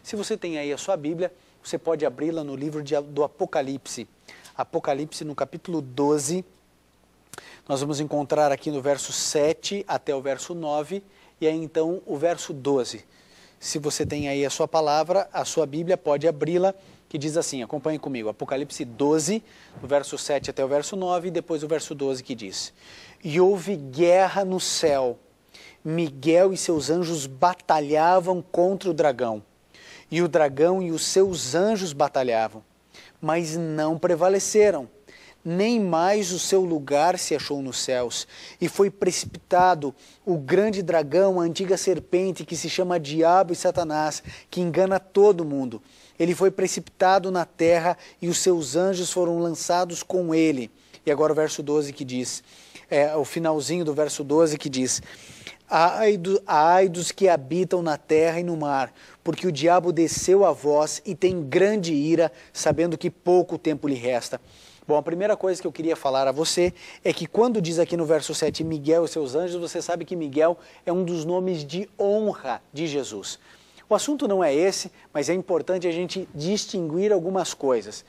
Se você tem aí a sua Bíblia, você pode abri-la no livro do Apocalipse. Apocalipse no capítulo 12, nós vamos encontrar aqui no verso 7 até o verso 9, e aí então o verso 12. Se você tem aí a sua palavra, a sua Bíblia, pode abri-la, que diz assim, acompanhe comigo, Apocalipse 12, do verso 7 até o verso 9, e depois o verso 12 que diz: E houve guerra no céu, Miguel e seus anjos batalhavam contra o dragão, e o dragão e os seus anjos batalhavam, mas não prevaleceram. Nem mais o seu lugar se achou nos céus, e foi precipitado o grande dragão, a antiga serpente, que se chama Diabo e Satanás, que engana todo mundo. Ele foi precipitado na terra, e os seus anjos foram lançados com ele. E agora o verso 12 que diz, o finalzinho do verso 12 que diz: Ai dos que habitam na terra e no mar, porque o diabo desceu a vós e tem grande ira, sabendo que pouco tempo lhe resta. Bom, a primeira coisa que eu queria falar a você é que quando diz aqui no verso 7, Miguel e seus anjos, você sabe que Miguel é um dos nomes de honra de Jesus. O assunto não é esse, mas é importante a gente distinguir algumas coisas.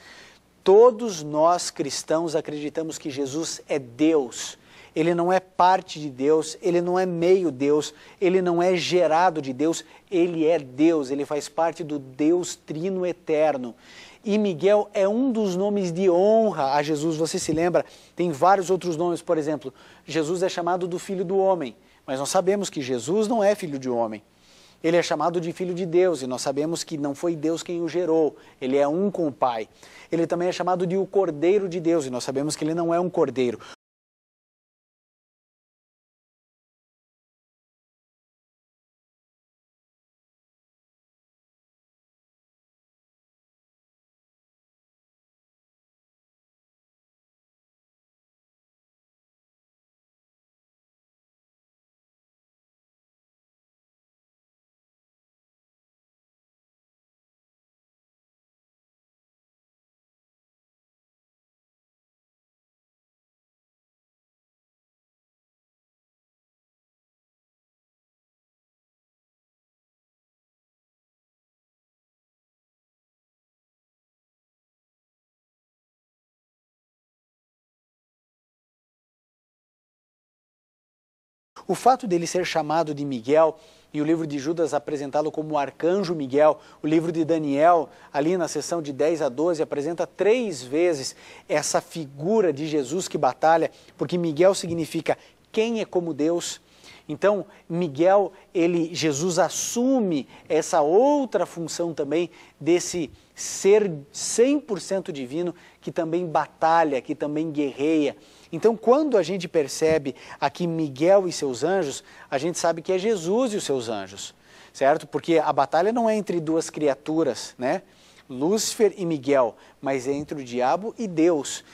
Todos nós cristãos acreditamos que Jesus é Deus. Ele não é parte de Deus, ele não é meio Deus, ele não é gerado de Deus, ele é Deus, ele faz parte do Deus Trino Eterno. E Miguel é um dos nomes de honra a Jesus. Você se lembra? Tem vários outros nomes, por exemplo, Jesus é chamado do Filho do Homem, mas nós sabemos que Jesus não é filho de homem. Ele é chamado de Filho de Deus, e nós sabemos que não foi Deus quem o gerou, ele é um com o Pai. Ele também é chamado de o Cordeiro de Deus, e nós sabemos que ele não é um cordeiro. O fato dele ser chamado de Miguel e o livro de Judas apresentá-lo como o arcanjo Miguel, o livro de Daniel, ali na seção de 10 a 12, apresenta 3 vezes essa figura de Jesus que batalha, porque Miguel significa quem é como Deus. Então, Miguel, Jesus assume essa outra função também desse ser 100% divino que também batalha, que também guerreia. Então, quando a gente percebe aqui Miguel e seus anjos, a gente sabe que é Jesus e os seus anjos, certo? Porque a batalha não é entre duas criaturas, né? Lúcifer e Miguel, mas é entre o diabo e Deus.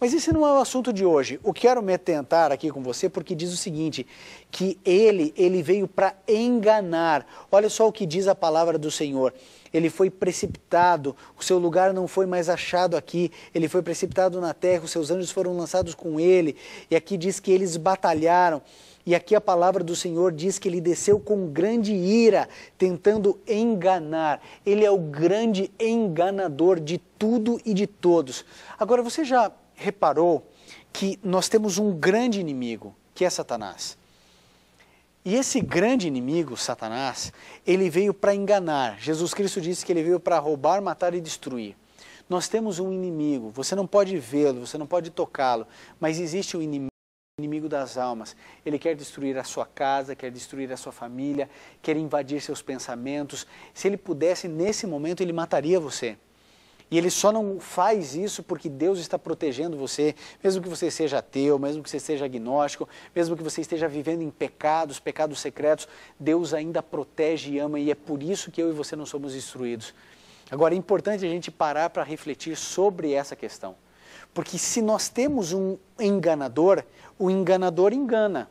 Mas esse não é o assunto de hoje. Eu quero me atentar aqui com você porque diz o seguinte, que ele veio para enganar. Olha só o que diz a palavra do Senhor. Ele foi precipitado, o seu lugar não foi mais achado aqui, ele foi precipitado na terra, os seus anjos foram lançados com ele. E aqui diz que eles batalharam. E aqui a palavra do Senhor diz que ele desceu com grande ira, tentando enganar. Ele é o grande enganador de tudo e de todos. Agora, você já reparou que nós temos um grande inimigo, que é Satanás? E esse grande inimigo, Satanás, ele veio para enganar. Jesus Cristo disse que ele veio para roubar, matar e destruir. Nós temos um inimigo, você não pode vê-lo, você não pode tocá-lo, mas existe um inimigo das almas. Ele quer destruir a sua casa, quer destruir a sua família, quer invadir seus pensamentos. Se ele pudesse, nesse momento, ele mataria você. E ele só não faz isso porque Deus está protegendo você, mesmo que você seja ateu, mesmo que você seja agnóstico, mesmo que você esteja vivendo em pecados secretos, Deus ainda protege e ama, e é por isso que eu e você não somos destruídos. Agora, é importante a gente parar para refletir sobre essa questão. Porque se nós temos um enganador, o enganador engana,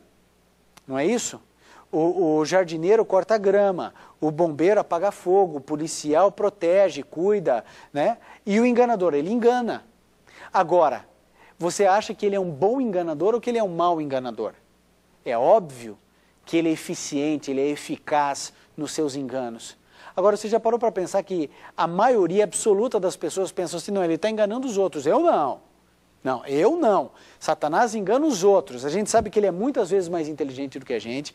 não é isso? O jardineiro corta grama, o bombeiro apaga fogo, o policial protege, cuida, né? E o enganador, ele engana. Agora, você acha que ele é um bom enganador ou que ele é um mau enganador? É óbvio que ele é eficiente, ele é eficaz nos seus enganos. Agora, você já parou para pensar que a maioria absoluta das pessoas pensam assim, não, ele está enganando os outros, eu não. Não, eu não. Satanás engana os outros. A gente sabe que ele é muitas vezes mais inteligente do que a gente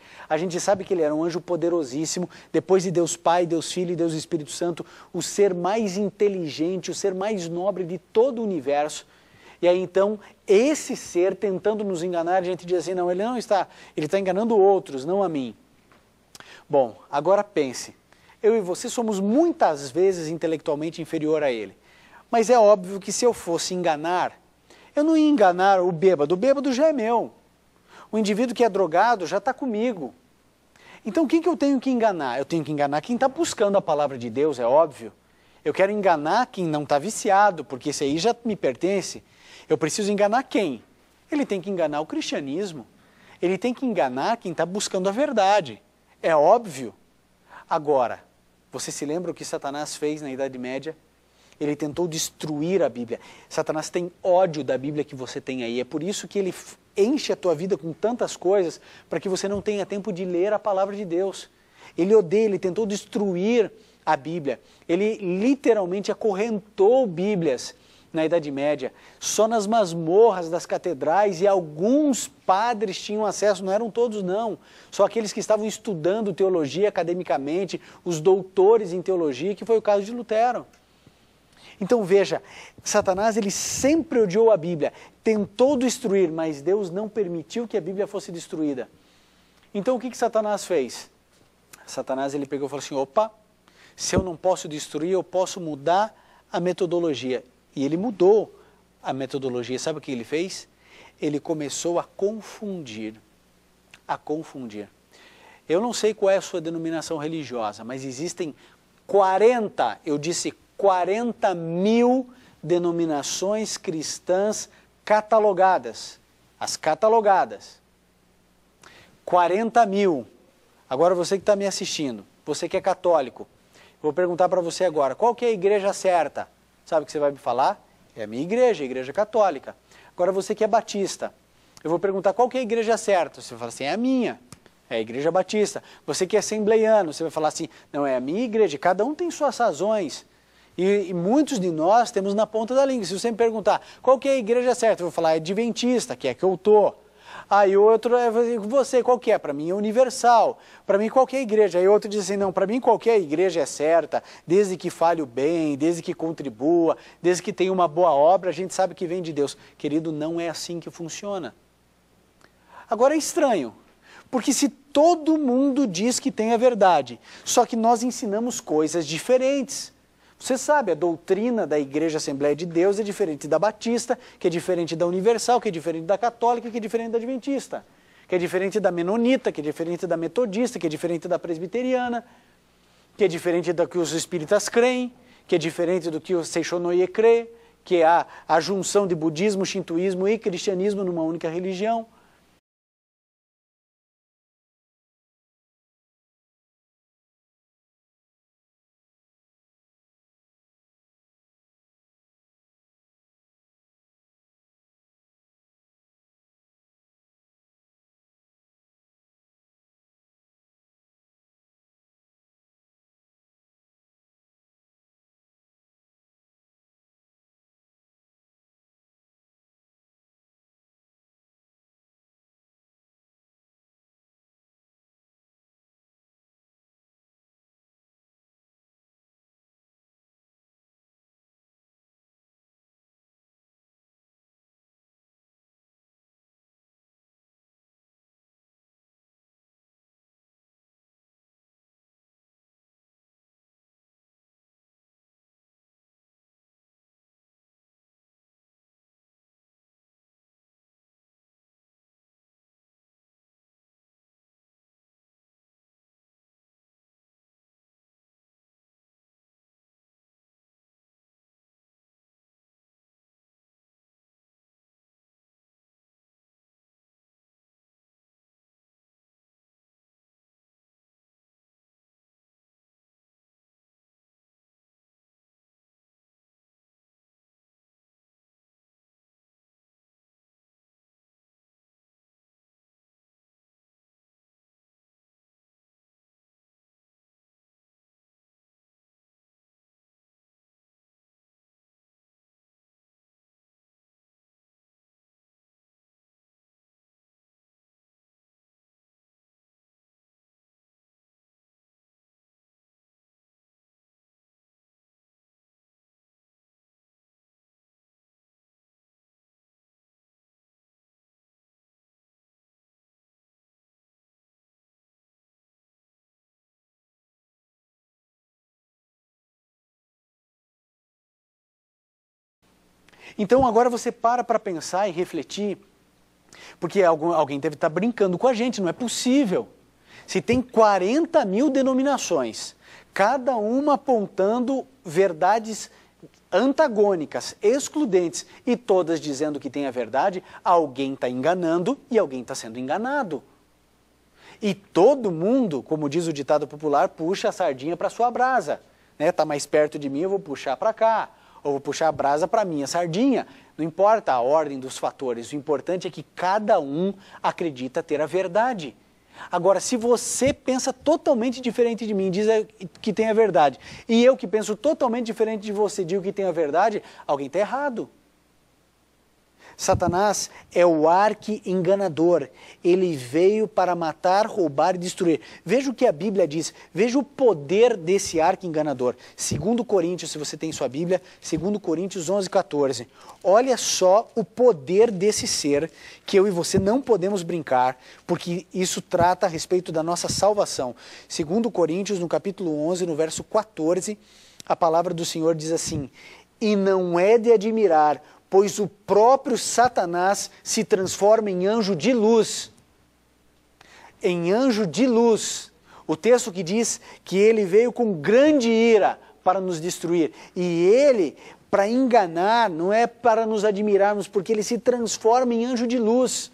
sabe que ele era um anjo poderosíssimo, depois de Deus Pai, Deus Filho e Deus Espírito Santo, o ser mais inteligente, o ser mais nobre de todo o universo. E aí então, esse ser tentando nos enganar, a gente diz assim, não, ele está enganando outros, não a mim. Bom, agora pense, eu e você somos muitas vezes intelectualmente inferior a ele, mas é óbvio que se eu fosse enganar, eu não ia enganar o bêbado já é meu. O indivíduo que é drogado já está comigo. Então, quem que eu tenho que enganar? Eu tenho que enganar quem está buscando a palavra de Deus, é óbvio. Eu quero enganar quem não está viciado, porque esse aí já me pertence. Eu preciso enganar quem? Ele tem que enganar o cristianismo. Ele tem que enganar quem está buscando a verdade. É óbvio. Agora, você se lembra o que Satanás fez na Idade Média? Ele tentou destruir a Bíblia. Satanás tem ódio da Bíblia que você tem aí. É por isso que ele enche a tua vida com tantas coisas para que você não tenha tempo de ler a palavra de Deus. Ele odeia, ele tentou destruir a Bíblia. Ele literalmente acorrentou Bíblias na Idade Média. Só nas masmorras das catedrais e alguns padres tinham acesso, não eram todos não. Só aqueles que estavam estudando teologia academicamente, os doutores em teologia, que foi o caso de Lutero. Então veja, Satanás ele sempre odiou a Bíblia, tentou destruir, mas Deus não permitiu que a Bíblia fosse destruída. Então o que Satanás fez? Satanás ele pegou e falou assim, opa, se eu não posso destruir, eu posso mudar a metodologia. E ele mudou a metodologia. Sabe o que ele fez? Ele começou a confundir. Eu não sei qual é a sua denominação religiosa, mas existem 40 mil denominações cristãs catalogadas. As catalogadas. 40 mil. Agora você que está me assistindo, você que é católico, vou perguntar para você agora, qual que é a igreja certa? Sabe o que você vai me falar? É a minha igreja, a igreja católica. Agora você que é batista, eu vou perguntar qual que é a igreja certa? Você vai falar assim, é a minha, é a igreja batista. Você que é assembleiano, você vai falar assim, não, é a minha igreja. Cada um tem suas razões. E muitos de nós temos na ponta da língua. Se você me perguntar, qual que é a igreja certa? Eu vou falar, é adventista, que é que eu estou. Aí outro é, você, qual que é? Para mim é universal. Para mim qualquer igreja. Aí outro diz assim, não, para mim qualquer igreja é certa, desde que fale o bem, desde que contribua, desde que tenha uma boa obra, a gente sabe que vem de Deus. Querido, não é assim que funciona. Agora é estranho, porque se todo mundo diz que tem a verdade, só que nós ensinamos coisas diferentes. Você sabe, a doutrina da Igreja Assembleia de Deus é diferente da Batista, que é diferente da Universal, que é diferente da Católica, que é diferente da Adventista, que é diferente da Menonita, que é diferente da Metodista, que é diferente da Presbiteriana, que é diferente do que os Espíritas creem, que é diferente do que o Seixonoye crê, que é a junção de budismo, shintoísmo e cristianismo numa única religião. Então agora você para pensar e refletir, porque alguém deve estar brincando com a gente, não é possível. Se tem 40 mil denominações, cada uma apontando verdades antagônicas, excludentes, e todas dizendo que tem a verdade, alguém está enganando e alguém está sendo enganado. E todo mundo, como diz o ditado popular, puxa a sardinha para sua brasa. Está mais perto de mim, eu vou puxar para cá. Ou vou puxar a brasa para a minha sardinha. Não importa a ordem dos fatores, o importante é que cada um acredita ter a verdade. Agora, se você pensa totalmente diferente de mim, diz que tem a verdade, e eu que penso totalmente diferente de você, digo que tem a verdade, alguém está errado. Satanás é o arqui-enganador. Ele veio para matar, roubar e destruir. Veja o que a Bíblia diz. Veja o poder desse arqui-enganador. 2 Coríntios, se você tem sua Bíblia, 2 Coríntios 11:14. Olha só o poder desse ser que eu e você não podemos brincar, porque isso trata a respeito da nossa salvação. 2 Coríntios, no capítulo 11, no verso 14, a palavra do Senhor diz assim: e não é de admirar, pois o próprio Satanás se transforma em anjo de luz. Em anjo de luz. O texto que diz que ele veio com grande ira para nos destruir. E ele, para enganar, não é para nos admirarmos, porque ele se transforma em anjo de luz.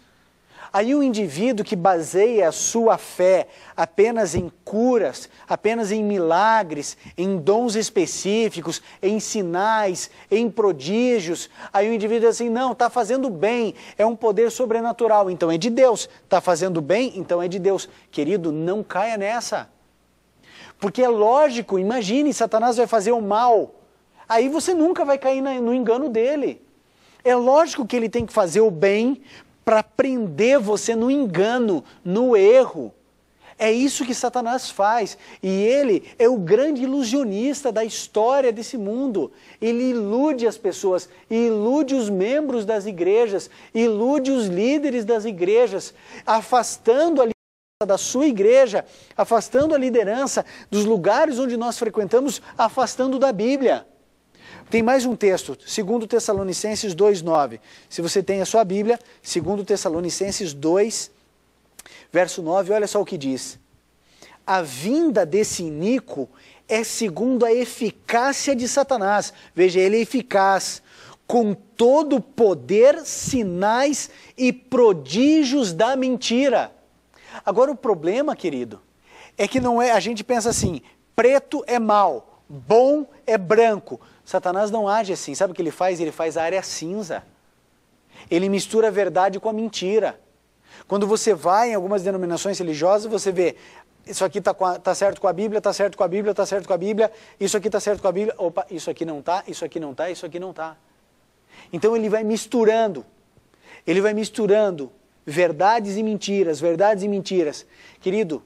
Aí o indivíduo que baseia a sua fé apenas em curas, apenas em milagres, em dons específicos, em sinais, em prodígios, aí o indivíduo diz assim, não, está fazendo bem, é um poder sobrenatural, então é de Deus. Está fazendo bem, então é de Deus. Querido, não caia nessa. Porque é lógico, imagine, Satanás vai fazer o mal, aí você nunca vai cair no engano dele. É lógico que ele tem que fazer o bem para prender você no engano, no erro. É isso que Satanás faz. E ele é o grande ilusionista da história desse mundo. Ele ilude as pessoas, ilude os membros das igrejas, ilude os líderes das igrejas, afastando a liderança da sua igreja, afastando a liderança dos lugares onde nós frequentamos, afastando da Bíblia. Tem mais um texto, 2 Tessalonicenses 2:9. Se você tem a sua Bíblia, 2 Tessalonicenses 2, verso 9, olha só o que diz. A vinda desse iníquo é segundo a eficácia de Satanás. Veja, ele é eficaz, com todo o poder, sinais e prodígios da mentira. Agora o problema, querido, é que não é, a gente pensa assim, preto é mal, bom é branco. Satanás não age assim, sabe o que ele faz? Ele faz a área cinza. Ele mistura a verdade com a mentira. Quando você vai em algumas denominações religiosas, você vê, isso aqui tá certo com a Bíblia, tá certo com a Bíblia, tá certo com a Bíblia, isso aqui tá certo com a Bíblia, opa, isso aqui não tá, isso aqui não tá, isso aqui não tá. Então ele vai misturando verdades e mentiras, verdades e mentiras. Querido,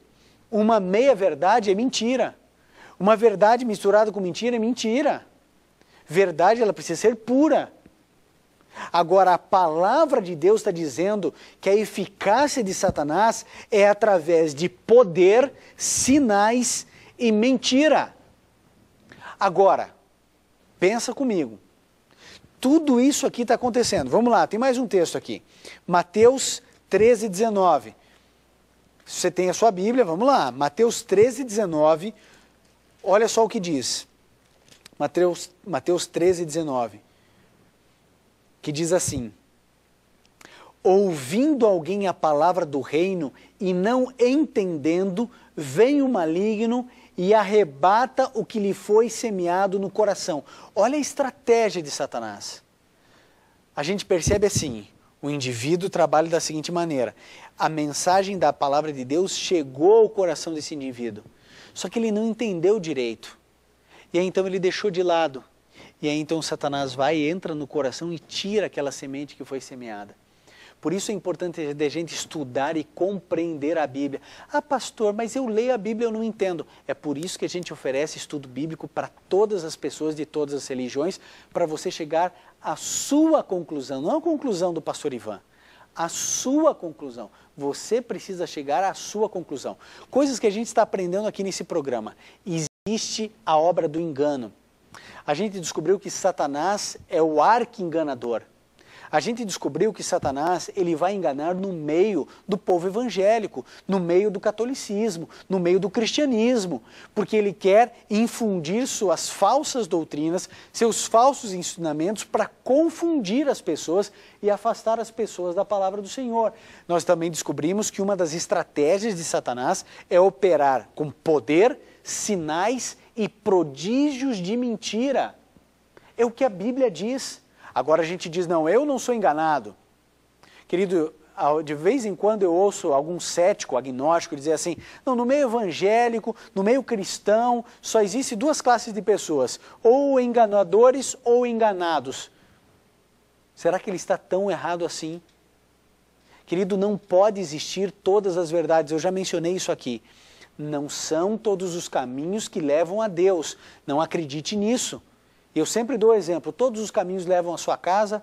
uma meia-verdade é mentira. Uma verdade misturada com mentira é mentira. Verdade, ela precisa ser pura. Agora, a palavra de Deus está dizendo que a eficácia de Satanás é através de poder, sinais e mentira. Agora, pensa comigo. Tudo isso aqui está acontecendo. Vamos lá, tem mais um texto aqui. Mateus 13, 19. Se você tem a sua Bíblia, vamos lá. Mateus 13, 19. Olha só o que diz. Mateus 13, 19. Que diz assim: ouvindo alguém a palavra do reino e não entendendo, vem o maligno e arrebata o que lhe foi semeado no coração. Olha a estratégia de Satanás. A gente percebe assim, o indivíduo trabalha da seguinte maneira: a mensagem da palavra de Deus chegou ao coração desse indivíduo, só que ele não entendeu direito, e aí então ele deixou de lado. E aí então Satanás vai, entra no coração e tira aquela semente que foi semeada. Por isso é importante a gente estudar e compreender a Bíblia. Ah, pastor, mas eu leio a Bíblia e eu não entendo. É por isso que a gente oferece estudo bíblico para todas as pessoas de todas as religiões, para você chegar à sua conclusão, não a conclusão do pastor Ivan, a sua conclusão. Você precisa chegar à sua conclusão. Coisas que a gente está aprendendo aqui nesse programa. Existe a obra do engano. A gente descobriu que Satanás é o arqui-enganador. A gente descobriu que Satanás ele vai enganar no meio do povo evangélico, no meio do catolicismo, no meio do cristianismo, porque ele quer infundir suas falsas doutrinas, seus falsos ensinamentos para confundir as pessoas e afastar as pessoas da palavra do Senhor. Nós também descobrimos que uma das estratégias de Satanás é operar com poder, sinais e prodígios de mentira. É o que a Bíblia diz. Agora a gente diz, não, eu não sou enganado. Querido, de vez em quando eu ouço algum cético, agnóstico, dizer assim, não, no meio evangélico, no meio cristão, só existe duas classes de pessoas, ou enganadores ou enganados. Será que ele está tão errado assim? Querido, não pode existir todas as verdades, eu já mencionei isso aqui. Não são todos os caminhos que levam a Deus. Não acredite nisso. Eu sempre dou exemplo. Todos os caminhos levam à sua casa?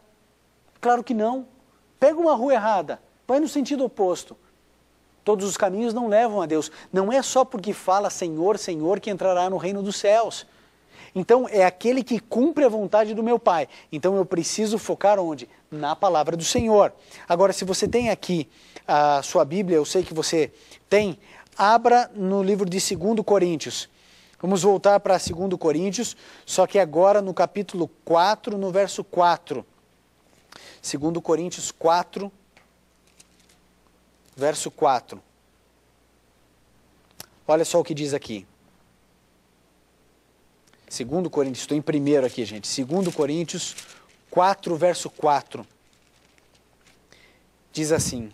Claro que não. Pega uma rua errada, vai no sentido oposto. Todos os caminhos não levam a Deus. Não é só porque fala Senhor, Senhor que entrará no reino dos céus. Então é aquele que cumpre a vontade do meu Pai. Então eu preciso focar onde? Na palavra do Senhor. Agora, se você tem aqui a sua Bíblia, eu sei que você tem. Abra no livro de 2 Coríntios. Vamos voltar para 2 Coríntios, só que agora no capítulo 4, no verso 4. 2 Coríntios 4, verso 4. Olha só o que diz aqui. 2 Coríntios, estou em primeiro aqui, gente. 2 Coríntios 4, verso 4. Diz assim: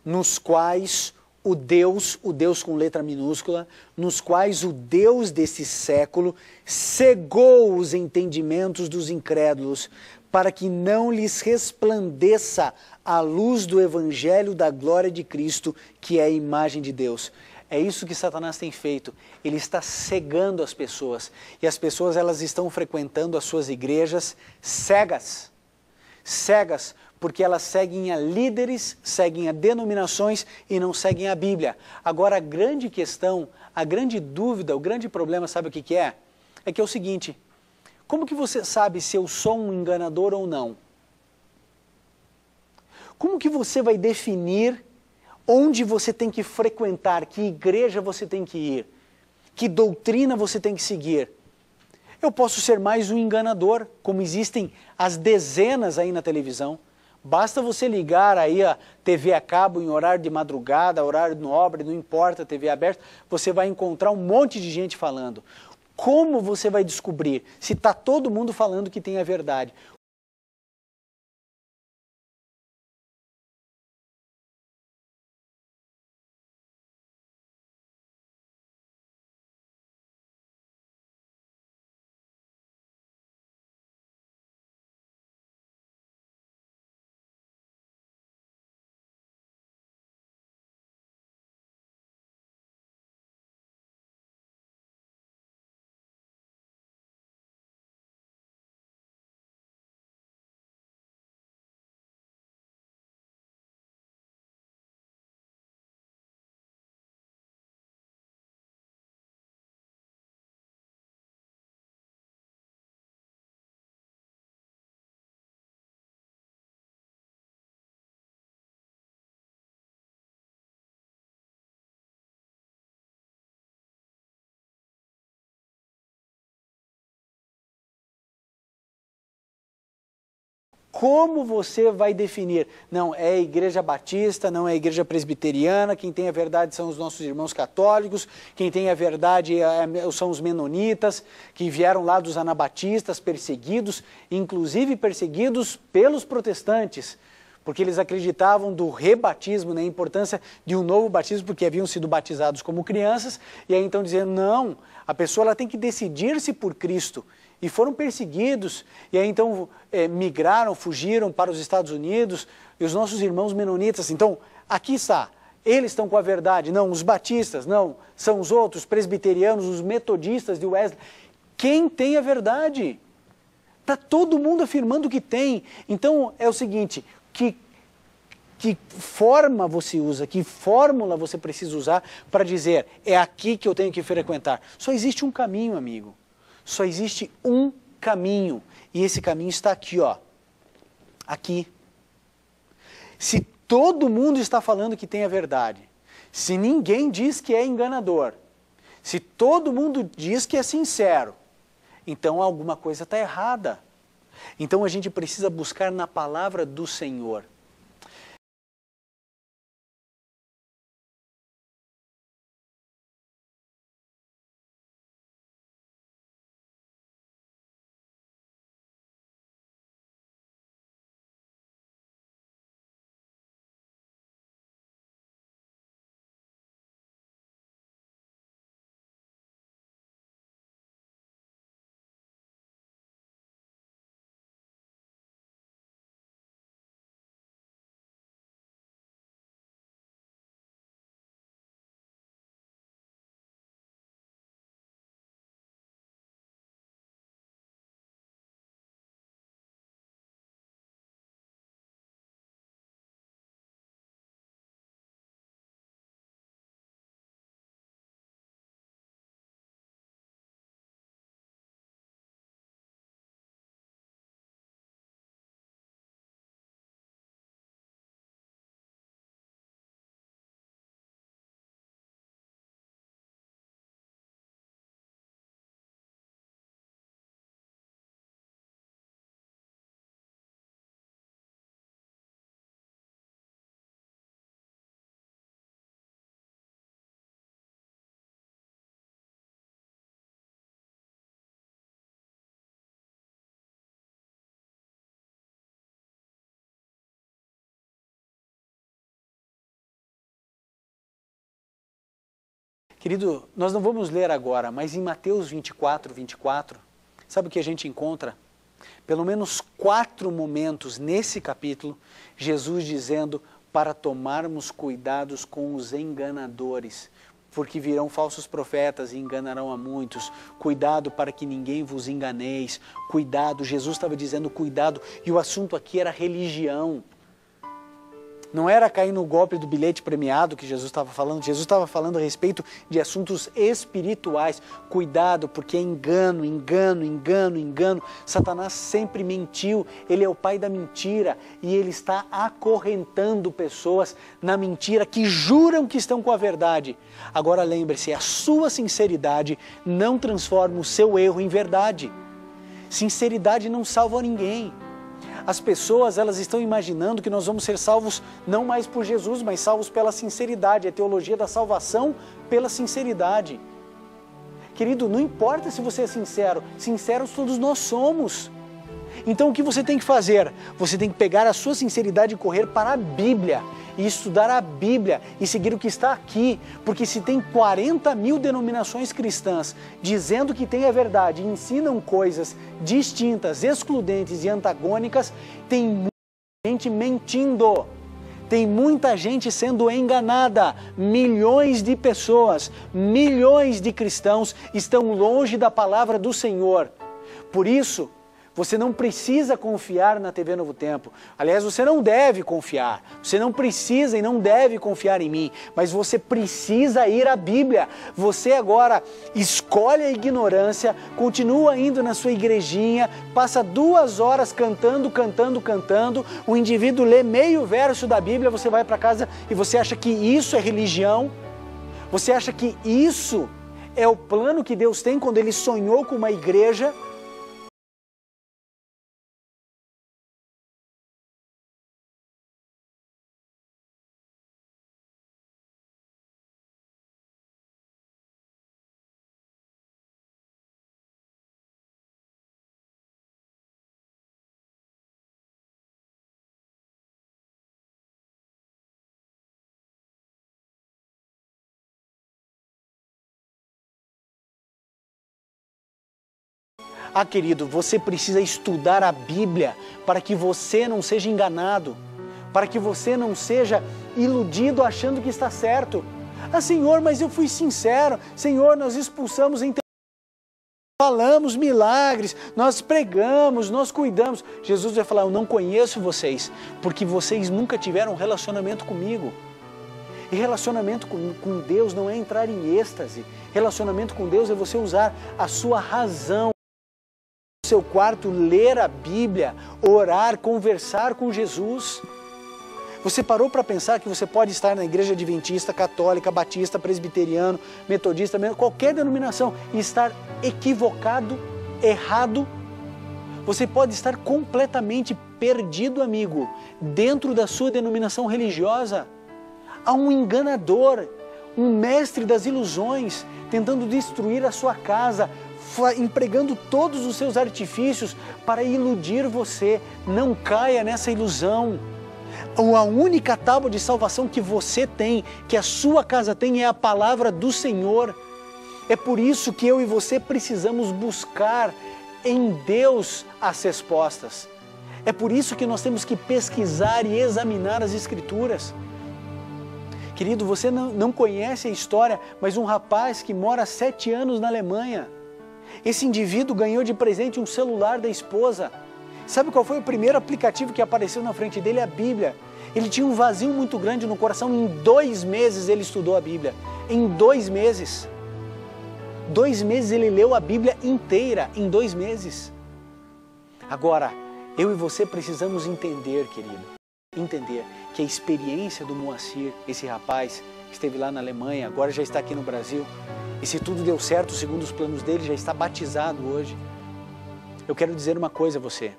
nos quais o Deus com letra minúscula, nos quais o Deus desse século cegou os entendimentos dos incrédulos, para que não lhes resplandeça a luz do evangelho da glória de Cristo, que é a imagem de Deus. É isso que Satanás tem feito. Ele está cegando as pessoas. E as pessoas elas estão frequentando as suas igrejas cegas. Cegas, porque elas seguem a líderes, seguem a denominações e não seguem a Bíblia. Agora a grande questão, a grande dúvida, o grande problema, sabe o que é? É que é o seguinte: como que você sabe se eu sou um enganador ou não? Como que você vai definir onde você tem que frequentar, que igreja você tem que ir, que doutrina você tem que seguir? Eu posso ser mais um enganador, como existem as dezenas aí na televisão. Basta você ligar aí a TV a cabo em horário de madrugada, horário nobre, não importa, TV aberta, você vai encontrar um monte de gente falando. Como você vai descobrir se está todo mundo falando que tem a verdade? Como você vai definir? Não, é a igreja batista, não é a igreja presbiteriana, quem tem a verdade são os nossos irmãos católicos, quem tem a verdade são os menonitas, que vieram lá dos anabatistas, perseguidos, inclusive perseguidos pelos protestantes, porque eles acreditavam do rebatismo, né, a importância de um novo batismo, porque haviam sido batizados como crianças, e aí então dizendo, não, a pessoa ela tem que decidir-se por Cristo. E foram perseguidos, e aí então migraram, fugiram para os Estados Unidos, e os nossos irmãos menonitas, então, aqui está, eles estão com a verdade, não, os batistas, não, são os outros, presbiterianos, os metodistas de Wesley, quem tem a verdade? Está todo mundo afirmando que tem, então é o seguinte, que forma você usa, que fórmula você precisa usar para dizer, é aqui que eu tenho que frequentar? Só existe um caminho, amigo. Só existe um caminho, e esse caminho está aqui, ó. Aqui. Se todo mundo está falando que tem a verdade, se ninguém diz que é enganador, se todo mundo diz que é sincero, então alguma coisa está errada. Então a gente precisa buscar na palavra do Senhor. Querido, nós não vamos ler agora, mas em Mateus 24, sabe o que a gente encontra? Pelo menos 4 momentos nesse capítulo, Jesus dizendo para tomarmos cuidados com os enganadores, porque virão falsos profetas e enganarão a muitos. Cuidado para que ninguém vos enganeis. Cuidado, Jesus estava dizendo cuidado, e o assunto aqui era religião. Não era cair no golpe do bilhete premiado que Jesus estava falando. Jesus estava falando a respeito de assuntos espirituais. Cuidado, porque é engano, engano, engano, engano. Satanás sempre mentiu. Ele é o pai da mentira. E ele está acorrentando pessoas na mentira que juram que estão com a verdade. Agora lembre-se, a sua sinceridade não transforma o seu erro em verdade. Sinceridade não salva ninguém. As pessoas, elas estão imaginando que nós vamos ser salvos não mais por Jesus, mas salvos pela sinceridade. É a teologia da salvação pela sinceridade. Querido, não importa se você é sincero, sinceros todos nós somos. Então o que você tem que fazer? Você tem que pegar a sua sinceridade e correr para a Bíblia, e estudar a Bíblia, e seguir o que está aqui, porque se tem 40 mil denominações cristãs dizendo que tem a verdade, e ensinam coisas distintas, excludentes e antagônicas, tem muita gente mentindo. Tem muita gente sendo enganada. Milhões de pessoas, milhões de cristãos estão longe da palavra do Senhor. Por isso, você não precisa confiar na TV Novo Tempo. Aliás, você não deve confiar. Você não precisa e não deve confiar em mim. Mas você precisa ir à Bíblia. Você agora escolhe a ignorância, continua indo na sua igrejinha, passa 2 horas cantando. O indivíduo lê meio verso da Bíblia, você vai para casa e você acha que isso é religião? Você acha que isso é o plano que Deus tem quando Ele sonhou com uma igreja? Ah, querido, você precisa estudar a Bíblia para que você não seja enganado, para que você não seja iludido achando que está certo. Ah, Senhor, mas eu fui sincero. Senhor, nós expulsamos, falamos milagres, nós pregamos, nós cuidamos. Jesus vai falar, eu não conheço vocês, porque vocês nunca tiveram um relacionamento comigo. E relacionamento com Deus não é entrar em êxtase. Relacionamento com Deus é você usar a sua razão. No seu quarto, ler a Bíblia, orar, conversar com Jesus. Você parou para pensar que você pode estar na igreja adventista, católica, batista, presbiteriano, metodista, qualquer denominação e estar equivocado, errado? Você pode estar completamente perdido, amigo, dentro da sua denominação religiosa. Há um enganador, um mestre das ilusões, tentando destruir a sua casa, empregando todos os seus artifícios para iludir você. Não caia nessa ilusão. A única tábua de salvação que você tem, que a sua casa tem, é a palavra do Senhor. É por isso que eu e você precisamos buscar em Deus as respostas. É por isso que nós temos que pesquisar e examinar as Escrituras. Querido, você não conhece a história, mas um rapaz que mora há 7 anos na Alemanha, esse indivíduo ganhou de presente um celular da esposa. Sabe qual foi o primeiro aplicativo que apareceu na frente dele? A Bíblia. Ele tinha um vazio muito grande no coração. Em 2 meses ele estudou a Bíblia. Em 2 meses. 2 meses ele leu a Bíblia inteira. Em 2 meses. Agora, eu e você precisamos entender, querido. Entender que a experiência do Moacir, esse rapaz que esteve lá na Alemanha, agora já está aqui no Brasil, e se tudo deu certo, segundo os planos dele, já está batizado hoje. Eu quero dizer uma coisa a você.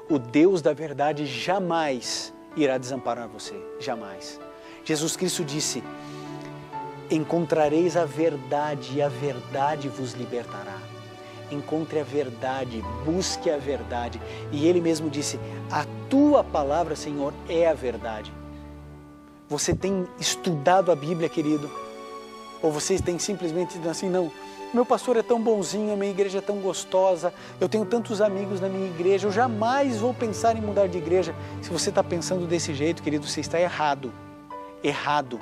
O Deus da verdade jamais irá desamparar você. Jamais. Jesus Cristo disse, encontrareis a verdade e a verdade vos libertará. Encontre a verdade, busque a verdade. E Ele mesmo disse, a tua palavra, Senhor, é a verdade. Você tem estudado a Bíblia, querido? Ou vocês têm simplesmente dito assim, não, meu pastor é tão bonzinho, a minha igreja é tão gostosa, eu tenho tantos amigos na minha igreja, eu jamais vou pensar em mudar de igreja. Se você está pensando desse jeito, querido, você está errado. Errado.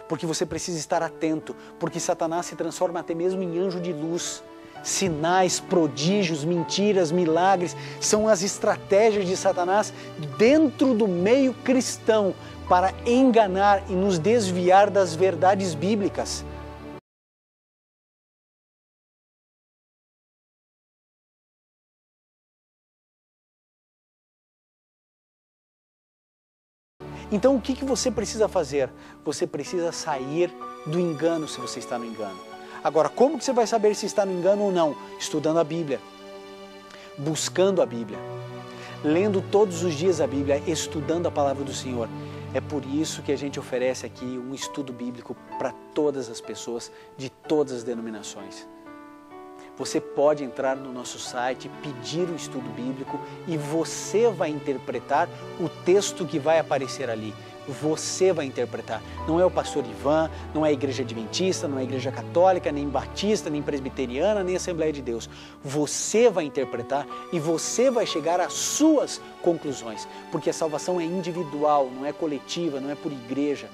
porque você precisa estar atento, porque Satanás se transforma até mesmo em anjo de luz. Sinais, prodígios, mentiras, milagres, são as estratégias de Satanás dentro do meio cristão para enganar e nos desviar das verdades bíblicas. Então o que você precisa fazer? Você precisa sair do engano se você está no engano. Agora, como que você vai saber se está no engano ou não? Estudando a Bíblia, buscando a Bíblia, lendo todos os dias a Bíblia, estudando a palavra do Senhor. É por isso que a gente oferece aqui um estudo bíblico para todas as pessoas de todas as denominações. Você pode entrar no nosso site, pedir o estudo bíblico e você vai interpretar o texto que vai aparecer ali. Você vai interpretar. Não é o pastor Ivan, não é a igreja adventista, não é a igreja católica, nem batista, nem presbiteriana, nem Assembleia de Deus. Você vai interpretar e você vai chegar às suas conclusões. Porque a salvação é individual, não é coletiva, não é por igreja.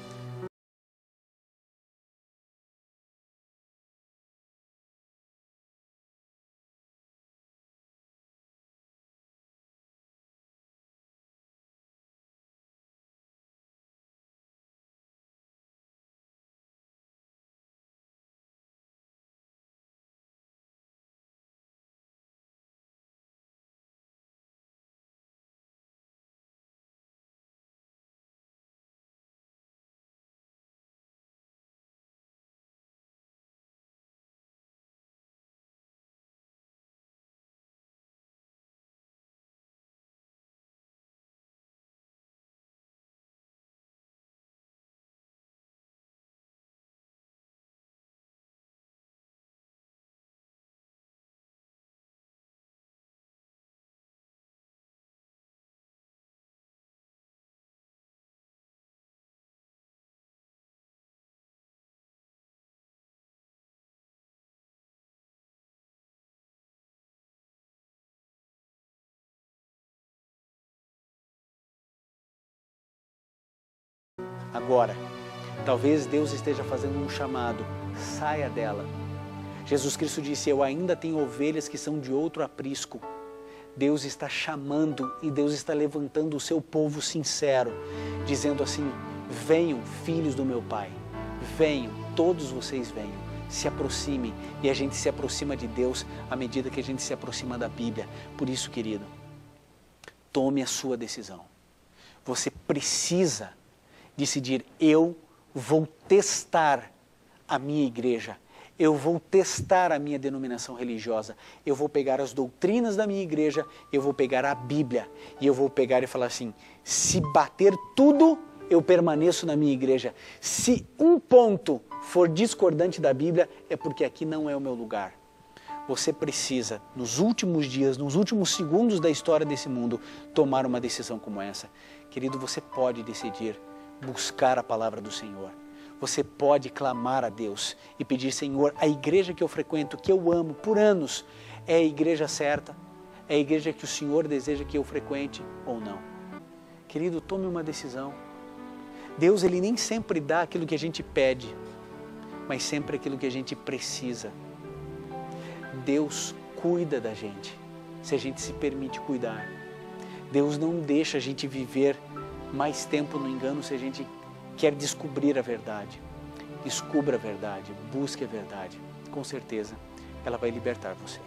Agora, talvez Deus esteja fazendo um chamado, saia dela. Jesus Cristo disse, eu ainda tenho ovelhas que são de outro aprisco. Deus está chamando e Deus está levantando o seu povo sincero, dizendo assim, venham filhos do meu Pai, venham, todos vocês venham, se aproximem. E a gente se aproxima de Deus à medida que a gente se aproxima da Bíblia. Por isso, querido, tome a sua decisão. Você precisa decidir, eu vou testar a minha igreja, eu vou testar a minha denominação religiosa, eu vou pegar as doutrinas da minha igreja, eu vou pegar a Bíblia e eu vou pegar e falar assim, se bater tudo, eu permaneço na minha igreja. Se um ponto for discordante da Bíblia, é porque aqui não é o meu lugar. Você precisa, nos últimos dias, nos últimos segundos da história desse mundo, tomar uma decisão como essa. Querido, você pode decidir buscar a palavra do Senhor. Você pode clamar a Deus e pedir, Senhor, a igreja que eu frequento, que eu amo por anos, é a igreja certa? É a igreja que o Senhor deseja que eu frequente ou não? Querido, tome uma decisão. Deus, Ele nem sempre dá aquilo que a gente pede, mas sempre aquilo que a gente precisa. Deus cuida da gente, se a gente se permite cuidar. Deus não deixa a gente viver mais tempo no engano se a gente quer descobrir a verdade. Descubra a verdade, busque a verdade. Com certeza, ela vai libertar você.